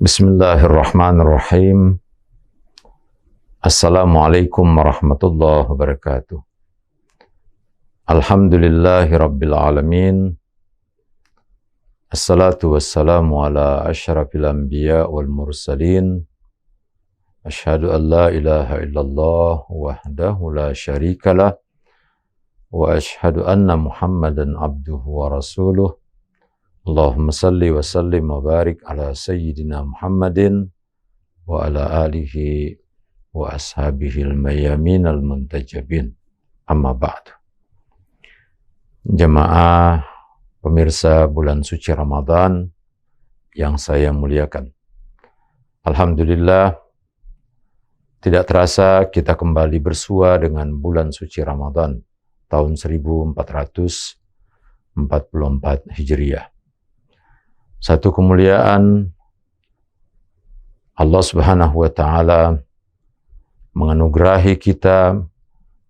Bismillahirrahmanirrahim. Assalamualaikum warahmatullahi wabarakatuh. Alhamdulillahi rabbil alamin. Assalatu wassalamu ala asyrafil anbiya wal mursalin. Asyhadu an la ilaha illallah wahdahu la syarikalah. Wa asyhadu anna Muhammadan abduhu wa rasuluh. Allahumma salli wa sallim wa barik ala sayyidina Muhammadin wa ala alihi wa ashabihi al-mayyamin al-muntajabin. Amma ba'du. Jemaah pemirsa bulan suci Ramadan yang saya muliakan. Alhamdulillah, tidak terasa kita kembali bersua dengan bulan suci Ramadan tahun 1444 Hijriah. Satu kemuliaan Allah Subhanahu wa Ta'ala menganugerahi kita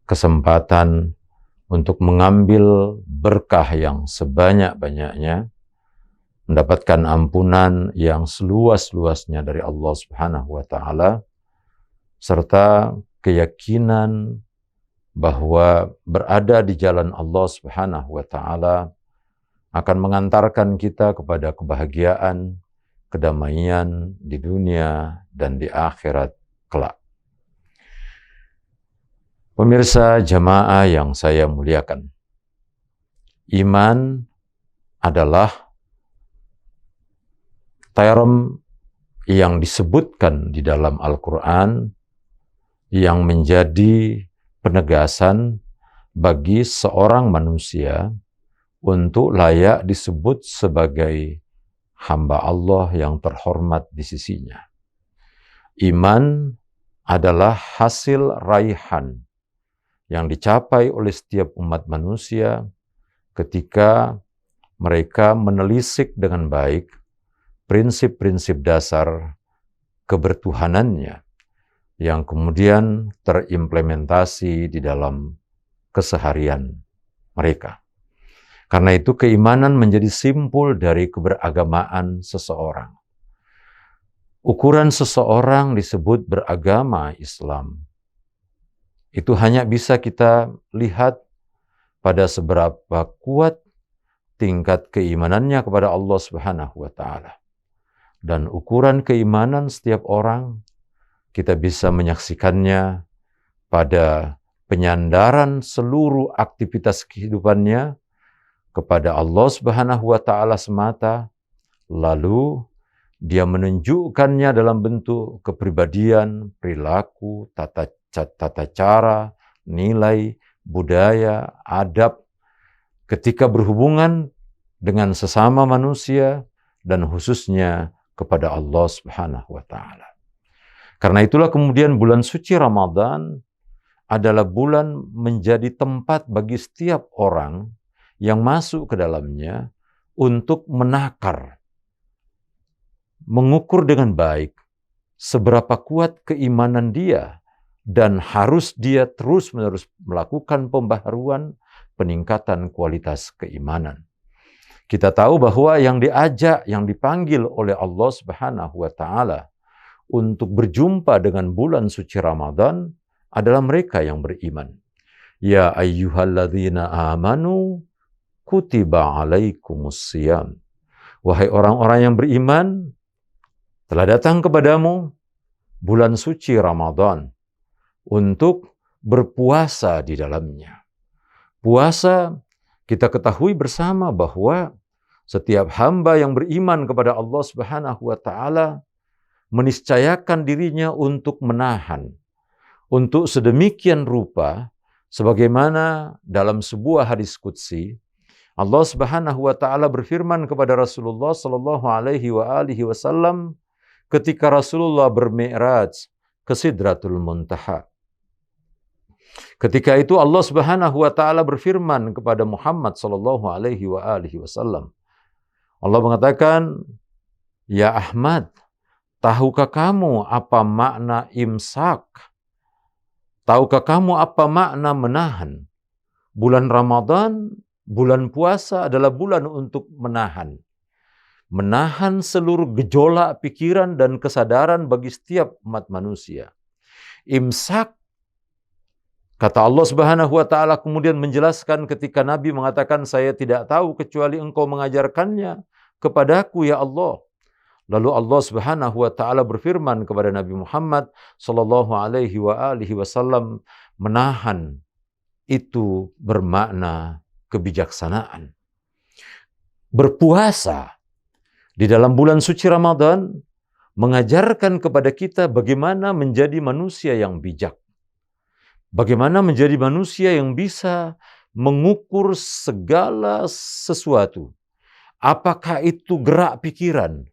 kesempatan untuk mengambil berkah yang sebanyak-banyaknya, mendapatkan ampunan yang seluas-luasnya dari Allah Subhanahu wa Ta'ala, serta keyakinan bahwa berada di jalan Allah Subhanahu wa Ta'ala akan mengantarkan kita kepada kebahagiaan, kedamaian di dunia dan di akhirat kelak. Pemirsa jamaah yang saya muliakan, iman adalah term yang disebutkan di dalam Al-Quran yang menjadi penegasan bagi seorang manusia untuk layak disebut sebagai hamba Allah yang terhormat di sisinya. Iman adalah hasil raihan yang dicapai oleh setiap umat manusia ketika mereka menelisik dengan baik prinsip-prinsip dasar kebertuhanannya yang kemudian terimplementasi di dalam keseharian mereka. Karena itu keimanan menjadi simpul dari keberagamaan seseorang. Ukuran seseorang disebut beragama Islam. Itu hanya bisa kita lihat pada seberapa kuat tingkat keimanannya kepada Allah Subhanahu wa Ta'ala. Dan ukuran keimanan setiap orang kita bisa menyaksikannya pada penyandaran seluruh aktivitas kehidupannya kepada Allah Subhanahu wa Ta'ala semata, lalu dia menunjukkannya dalam bentuk kepribadian, perilaku, tata cara, nilai, budaya, adab, ketika berhubungan dengan sesama manusia dan khususnya kepada Allah Subhanahu wa Ta'ala. Karena itulah kemudian bulan suci Ramadan adalah bulan menjadi tempat bagi setiap orang yang masuk ke dalamnya untuk menakar, mengukur dengan baik seberapa kuat keimanan dia dan harus dia terus-menerus melakukan pembaharuan, peningkatan kualitas keimanan. Kita tahu bahwa yang diajak, yang dipanggil oleh Allah Subhanahu wa Ta'ala untuk berjumpa dengan bulan suci Ramadan adalah mereka yang beriman. Ya ayyuhalladzina amanu kutiba alaikumusiyam. Wahai orang-orang yang beriman, telah datang kepadamu bulan suci Ramadan untuk berpuasa di dalamnya. Puasa, kita ketahui bersama bahwa setiap hamba yang beriman kepada Allah Subhanahu wa Ta'ala meniscayakan dirinya untuk menahan, untuk sedemikian rupa, sebagaimana dalam sebuah hadis qudsi, Allah Subhanahu wa Ta'ala berfirman kepada Rasulullah sallallahu alaihi wasallam ketika Rasulullah bermi'raj ke Sidratul Muntaha. Ketika itu Allah Subhanahu wa Ta'ala berfirman kepada Muhammad sallallahu alaihi wasallam. Allah mengatakan, "Ya Ahmad, tahukah kamu apa makna imsak? Tahukah kamu apa makna menahan? Bulan Ramadan, bulan puasa adalah bulan untuk menahan. menahan seluruh gejolak pikiran dan kesadaran bagi setiap umat manusia. Imsak, kata Allah Subhanahu wa taala kemudian menjelaskan ketika Nabi mengatakan, saya tidak tahu kecuali engkau mengajarkannya kepadaku ya Allah. Lalu Allah Subhanahu wa taala berfirman kepada Nabi Muhammad sallallahu alaihi wasallam, menahan itu bermakna kebijaksanaan. Berpuasa di dalam bulan suci Ramadan mengajarkan kepada kita bagaimana menjadi manusia yang bijak. Bagaimana menjadi manusia yang bisa mengukur segala sesuatu. Apakah itu gerak pikiran?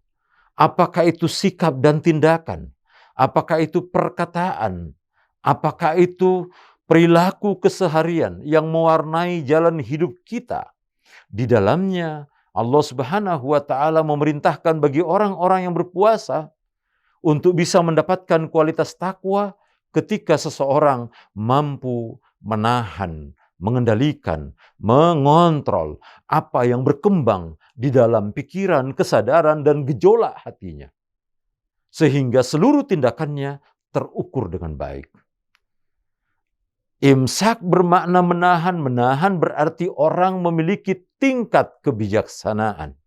Apakah itu sikap dan tindakan? Apakah itu perkataan? Apakah itu perilaku keseharian yang mewarnai jalan hidup kita? Di dalamnya Allah Subhanahu wa taala memerintahkan bagi orang-orang yang berpuasa untuk bisa mendapatkan kualitas takwa ketika seseorang mampu menahan, mengendalikan, mengontrol apa yang berkembang di dalam pikiran, kesadaran, dan gejolak hatinya. Sehingga seluruh tindakannya terukur dengan baik. Imsak bermakna menahan. Menahan berarti orang memiliki tingkat kebijaksanaan,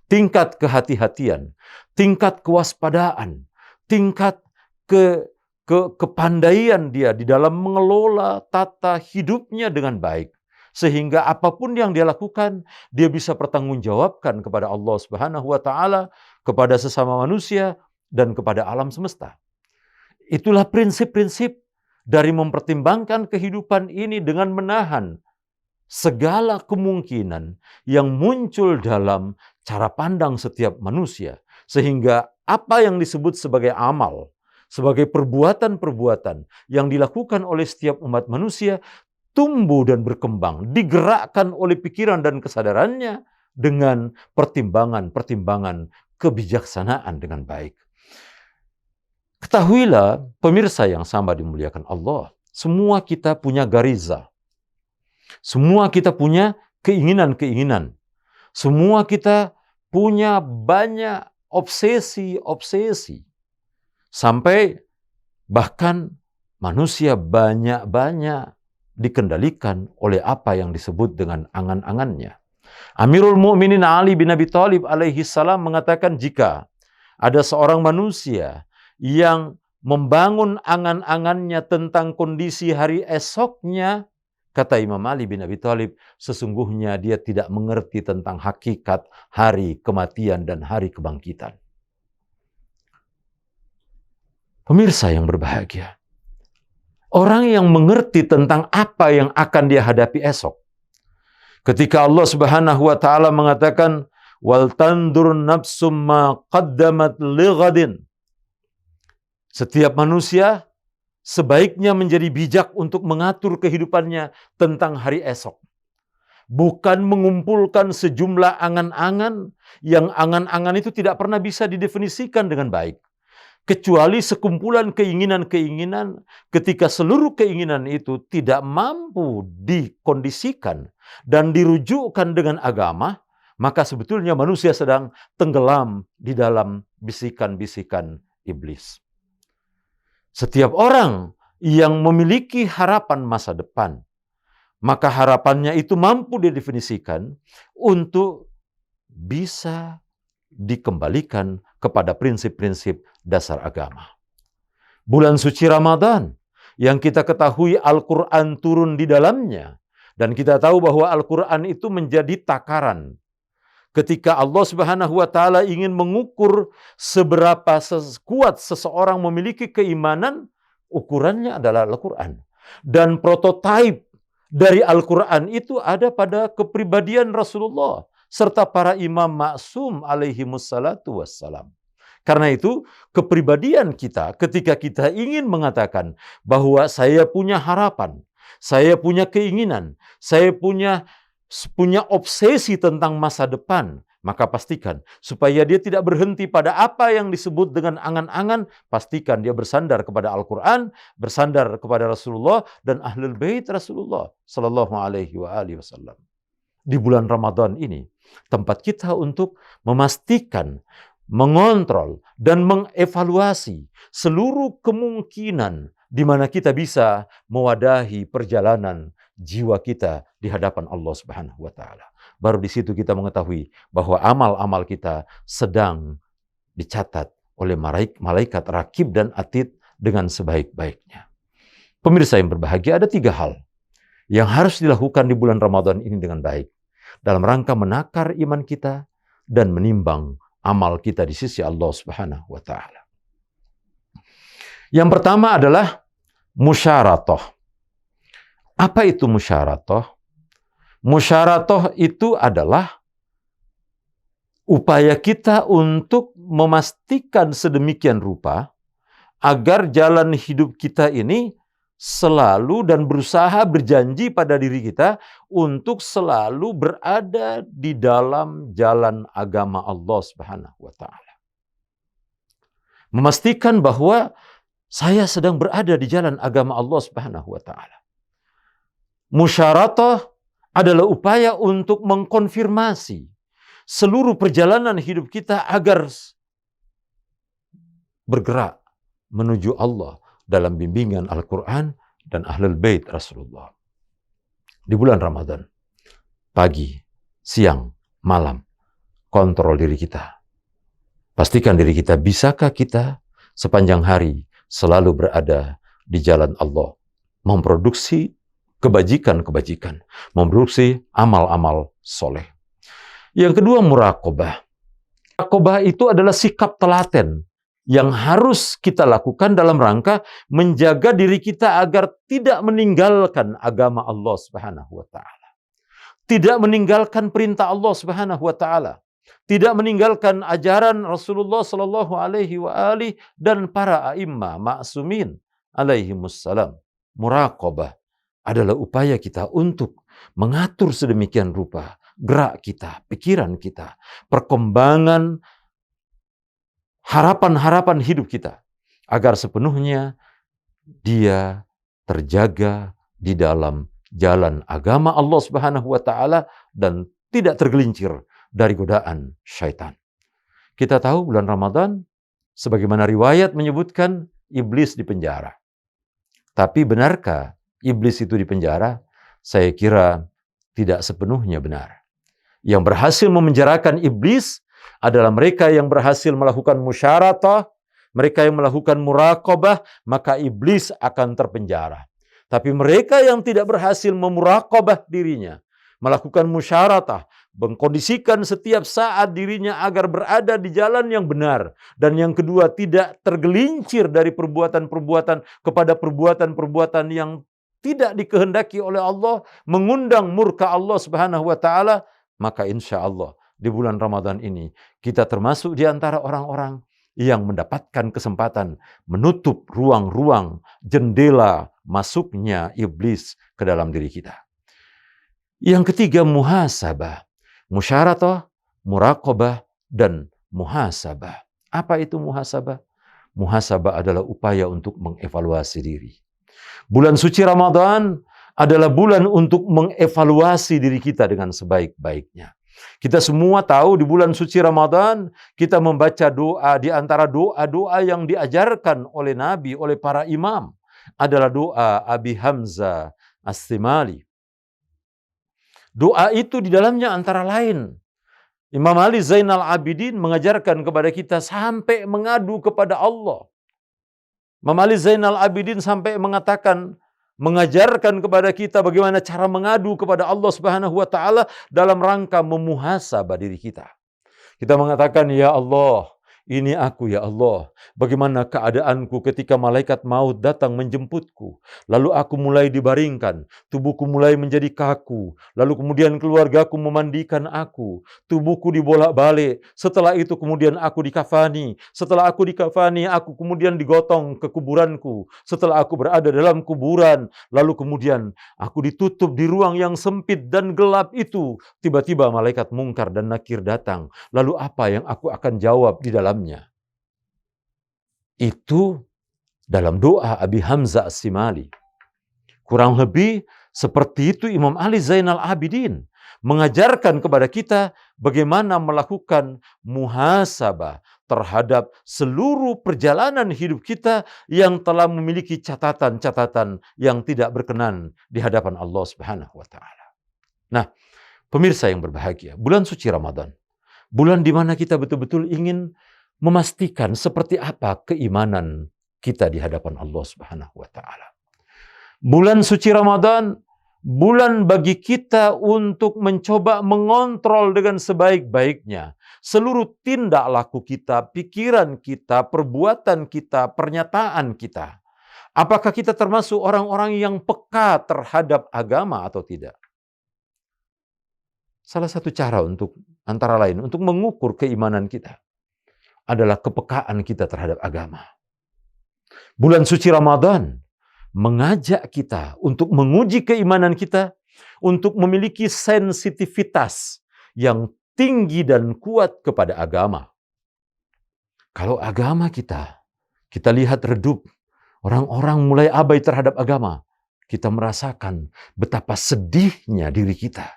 tingkat kehati-hatian, tingkat kewaspadaan, tingkat kepandaian dia di dalam mengelola tata hidupnya dengan baik. Sehingga apapun yang dia lakukan, dia bisa pertanggungjawabkan kepada Allah Subhanahu wa taala, kepada sesama manusia, dan kepada alam semesta. Itulah prinsip-prinsip dari mempertimbangkan kehidupan ini dengan menahan segala kemungkinan yang muncul dalam cara pandang setiap manusia. Sehingga apa yang disebut sebagai amal, sebagai perbuatan-perbuatan yang dilakukan oleh setiap umat manusia, tumbuh dan berkembang, digerakkan oleh pikiran dan kesadarannya dengan pertimbangan-pertimbangan kebijaksanaan dengan baik. Ketahuilah pemirsa yang sama dimuliakan Allah, semua kita punya gariza. Semua kita punya keinginan-keinginan. Semua kita punya banyak obsesi-obsesi. Sampai bahkan manusia banyak-banyak dikendalikan oleh apa yang disebut dengan angan-angannya. Amirul Mukminin Ali bin Abi Thalib alaihi salam mengatakan, jika ada seorang manusia yang membangun angan-angannya tentang kondisi hari esoknya, kata Imam Ali bin Abi Thalib, sesungguhnya dia tidak mengerti tentang hakikat hari kematian dan hari kebangkitan. Pemirsa yang berbahagia, orang yang mengerti tentang apa yang akan dia hadapi esok. Ketika Allah Subhanahu wa taala mengatakan, wal tandur nafsum ma qaddamat lighadin. Setiap manusia sebaiknya menjadi bijak untuk mengatur kehidupannya tentang hari esok. Bukan mengumpulkan sejumlah angan-angan yang angan-angan itu tidak pernah bisa didefinisikan dengan baik. Kecuali sekumpulan keinginan-keinginan, ketika seluruh keinginan itu tidak mampu dikondisikan dan dirujukkan dengan agama, maka sebetulnya manusia sedang tenggelam di dalam bisikan-bisikan iblis. Setiap orang yang memiliki harapan masa depan, maka harapannya itu mampu didefinisikan untuk bisa dikembalikan kepada prinsip-prinsip dasar agama. Bulan suci Ramadan yang kita ketahui Al-Quran turun di dalamnya, dan kita tahu bahwa Al-Quran itu menjadi takaran. Ketika Allah Subhanahu wa taala ingin mengukur seberapa kuat seseorang memiliki keimanan, ukurannya adalah Al-Quran. Dan prototipe dari Al-Quran itu ada pada kepribadian Rasulullah serta para imam maksum alaihimussalatu wassalam. Karena itu, kepribadian kita ketika kita ingin mengatakan bahwa saya punya harapan, saya punya keinginan, saya punya obsesi tentang masa depan, maka pastikan supaya dia tidak berhenti pada apa yang disebut dengan angan-angan, pastikan dia bersandar kepada Al-Quran, bersandar kepada Rasulullah dan Ahlul Bait Rasulullah sallallahu alaihi wasallam. di bulan Ramadan ini tempat kita untuk memastikan, mengontrol, dan mengevaluasi seluruh kemungkinan di mana kita bisa mewadahi perjalanan jiwa kita di hadapan Allah Subhanahu wa Ta'ala. Baru di situ kita mengetahui bahwa amal-amal kita sedang dicatat oleh malaikat rakib dan atid dengan sebaik-baiknya. Pemirsa yang berbahagia, ada 3 hal yang harus dilakukan di bulan Ramadan ini dengan baik dalam rangka menakar iman kita dan menimbang amal kita di sisi Allah Subhanahu wa Ta'ala. Yang pertama adalah musyaratah. Apa itu musyaratah? Musyaratah itu adalah upaya kita untuk memastikan sedemikian rupa agar jalan hidup kita ini selalu dan berusaha berjanji pada diri kita untuk selalu berada di dalam jalan agama Allah Subhanahu wa Ta'ala. Memastikan bahwa saya sedang berada di jalan agama Allah Subhanahu wa Ta'ala. Musyaratah adalah upaya untuk mengkonfirmasi seluruh perjalanan hidup kita agar bergerak menuju Allah dalam bimbingan Al-Quran dan Ahlul Bait Rasulullah. Di bulan Ramadan, pagi, siang, malam, kontrol diri kita. Pastikan diri kita, bisakah kita sepanjang hari selalu berada di jalan Allah, memproduksi kebajikan-kebajikan, memproduksi amal-amal soleh. Yang kedua, muraqabah. Muraqabah itu adalah sikap telaten yang harus kita lakukan dalam rangka menjaga diri kita agar tidak meninggalkan agama Allah Subhanahu wa Ta'ala. Tidak meninggalkan perintah Allah Subhanahu wa Ta'ala. Tidak meninggalkan ajaran Rasulullah sallallahu alaihi wa alihi dan para a'immah ma'sumin alaihimussalam. Muraqabah adalah upaya kita untuk mengatur sedemikian rupa gerak kita, pikiran kita, perkembangan harapan-harapan hidup kita agar sepenuhnya dia terjaga di dalam jalan agama Allah Subhanahu wa Ta'ala dan tidak tergelincir dari godaan syaitan. Kita tahu bulan Ramadan, sebagaimana riwayat menyebutkan, iblis di penjara. Tapi benarkah iblis itu di penjara? Saya kira tidak sepenuhnya benar. Yang berhasil memenjarakan iblis adalah mereka yang berhasil melakukan musyaratah, mereka yang melakukan muraqabah, maka iblis akan terpenjara. Tapi mereka yang tidak berhasil memuraqabah dirinya, melakukan musyaratah, mengkondisikan setiap saat dirinya agar berada di jalan yang benar. Dan yang kedua, tidak tergelincir dari perbuatan-perbuatan kepada perbuatan-perbuatan yang tidak dikehendaki oleh Allah, mengundang murka Allah Subhanahu wa Ta'ala, maka insya Allah di bulan Ramadan ini kita termasuk di antara orang-orang yang mendapatkan kesempatan menutup ruang-ruang jendela masuknya iblis ke dalam diri kita. Yang ketiga, muhasabah. Musyaratah, muraqabah, dan muhasabah. Apa itu muhasabah? Muhasabah adalah upaya untuk mengevaluasi diri. Bulan suci Ramadan adalah bulan untuk mengevaluasi diri kita dengan sebaik-baiknya. Kita semua tahu di bulan suci Ramadan kita membaca doa, di antara doa-doa yang diajarkan oleh Nabi, oleh para imam adalah doa Abi Hamzah As-Simali. Doa itu di dalamnya antara lain Imam Ali Zainal Abidin mengajarkan kepada kita sampai mengadu kepada Allah. Imam Ali Zainal Abidin sampai mengajarkan kepada kita bagaimana cara mengadu kepada Allah Subhanahu wa Ta'ala dalam rangka memuhasabah diri kita. Kita mengatakan, ya Allah, ini aku ya Allah, bagaimana keadaanku ketika malaikat maut datang menjemputku. Lalu aku mulai dibaringkan, tubuhku mulai menjadi kaku. Lalu kemudian keluargaku memandikan aku, tubuhku dibolak-balik. Setelah itu kemudian aku dikafani. Setelah aku dikafani, aku kemudian digotong ke kuburanku. Setelah aku berada dalam kuburan, lalu kemudian aku ditutup di ruang yang sempit dan gelap itu. Tiba-tiba malaikat Mungkar dan Nakir datang. Lalu apa yang aku akan jawab di dalam? Itu dalam doa Abi Hamzah As-Simali. Kurang lebih seperti itu Imam Ali Zainal Abidin mengajarkan kepada kita bagaimana melakukan muhasabah terhadap seluruh perjalanan hidup kita yang telah memiliki catatan-catatan yang tidak berkenan di hadapan Allah Subhanahu wa taala. Nah, pemirsa yang berbahagia, bulan suci Ramadan, bulan di mana kita betul-betul ingin memastikan seperti apa keimanan kita di hadapan Allah Subhanahu wa taala. Bulan suci Ramadan, bulan bagi kita untuk mencoba mengontrol dengan sebaik-baiknya seluruh tindak laku kita, pikiran kita, perbuatan kita, pernyataan kita. Apakah kita termasuk orang-orang yang peka terhadap agama atau tidak? Salah satu cara untuk antara lain untuk mengukur keimanan kita adalah kepekaan kita terhadap agama. Bulan suci Ramadan mengajak kita untuk menguji keimanan kita, untuk memiliki sensitivitas yang tinggi dan kuat kepada agama. Kalau agama kita lihat redup, orang-orang mulai abai terhadap agama, kita merasakan betapa sedihnya diri kita.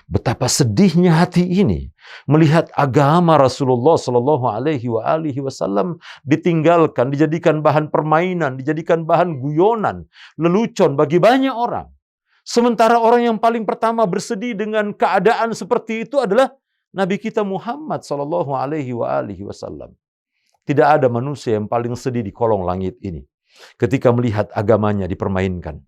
Betapa sedihnya hati ini melihat agama Rasulullah Shallallahu Alaihi Wasallam ditinggalkan, dijadikan bahan permainan, dijadikan bahan guyonan, lelucon bagi banyak orang. Sementara orang yang paling pertama bersedih dengan keadaan seperti itu adalah Nabi kita Muhammad Shallallahu Alaihi Wasallam. Tidak ada manusia yang paling sedih di kolong langit ini ketika melihat agamanya dipermainkan.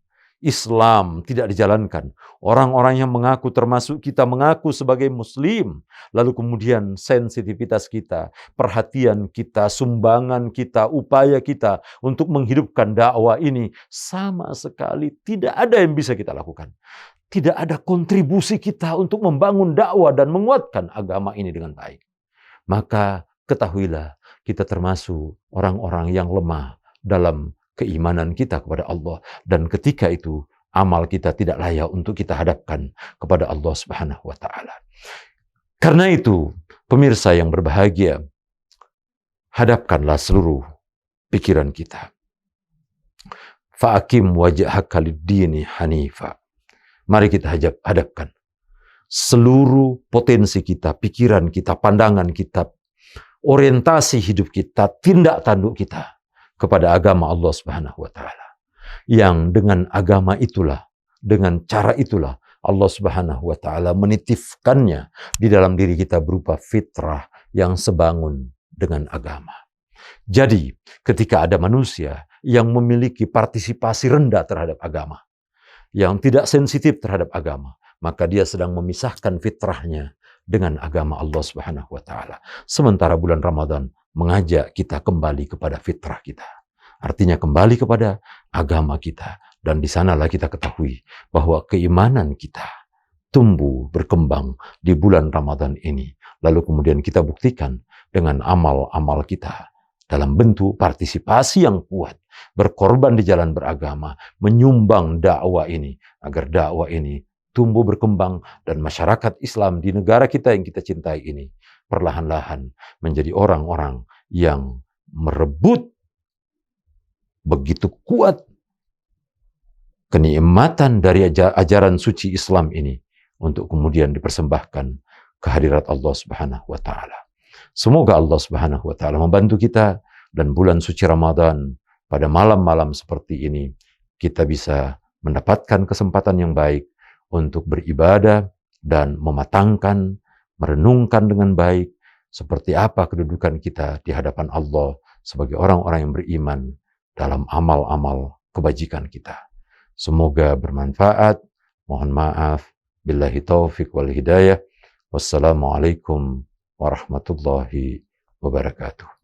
Islam tidak dijalankan. Orang-orang yang mengaku, termasuk kita mengaku sebagai muslim, lalu kemudian sensitivitas kita, perhatian kita, sumbangan kita, upaya kita untuk menghidupkan dakwah ini sama sekali tidak ada yang bisa kita lakukan. Tidak ada kontribusi kita untuk membangun dakwah dan menguatkan agama ini dengan baik. Maka ketahuilah, kita termasuk orang-orang yang lemah dalam keimanan kita kepada Allah, dan ketika itu amal kita tidak layak untuk kita hadapkan kepada Allah Subhanahu wa taala. Karena itu, pemirsa yang berbahagia, hadapkanlah seluruh pikiran kita. Fa'akim wajhaka lid-dini hanifa. Mari kita hadapkan seluruh potensi kita, pikiran kita, pandangan kita, orientasi hidup kita, tindak tanduk kita kepada agama Allah Subhanahu wa taala. Yang dengan agama itulah, dengan cara itulah Allah Subhanahu wa taala menitipkannya di dalam diri kita berupa fitrah yang sebangun dengan agama. Jadi, ketika ada manusia yang memiliki partisipasi rendah terhadap agama, yang tidak sensitif terhadap agama, maka dia sedang memisahkan fitrahnya dengan agama Allah Subhanahu wa taala. Sementara bulan Ramadan mengajak kita kembali kepada fitrah kita. Artinya kembali kepada agama kita. Dan di sanalah kita ketahui bahwa keimanan kita tumbuh, berkembang di bulan Ramadan ini. Lalu kemudian kita buktikan dengan amal-amal kita dalam bentuk partisipasi yang kuat, berkorban di jalan beragama, menyumbang dakwah ini, agar dakwah ini tumbuh berkembang dan masyarakat Islam di negara kita yang kita cintai ini perlahan-lahan menjadi orang-orang yang merebut begitu kuat kenikmatan dari ajaran suci Islam ini untuk kemudian dipersembahkan kehadirat Allah Subhanahu wa taala. Semoga Allah Subhanahu wa taala membantu kita dan bulan suci Ramadan pada malam-malam seperti ini kita bisa mendapatkan kesempatan yang baik untuk beribadah dan mematangkan, merenungkan dengan baik seperti apa kedudukan kita di hadapan Allah sebagai orang-orang yang beriman dalam amal-amal kebajikan kita. Semoga bermanfaat. Mohon maaf. Billahi taufiq wal hidayah. Wassalamualaikum warahmatullahi wabarakatuh.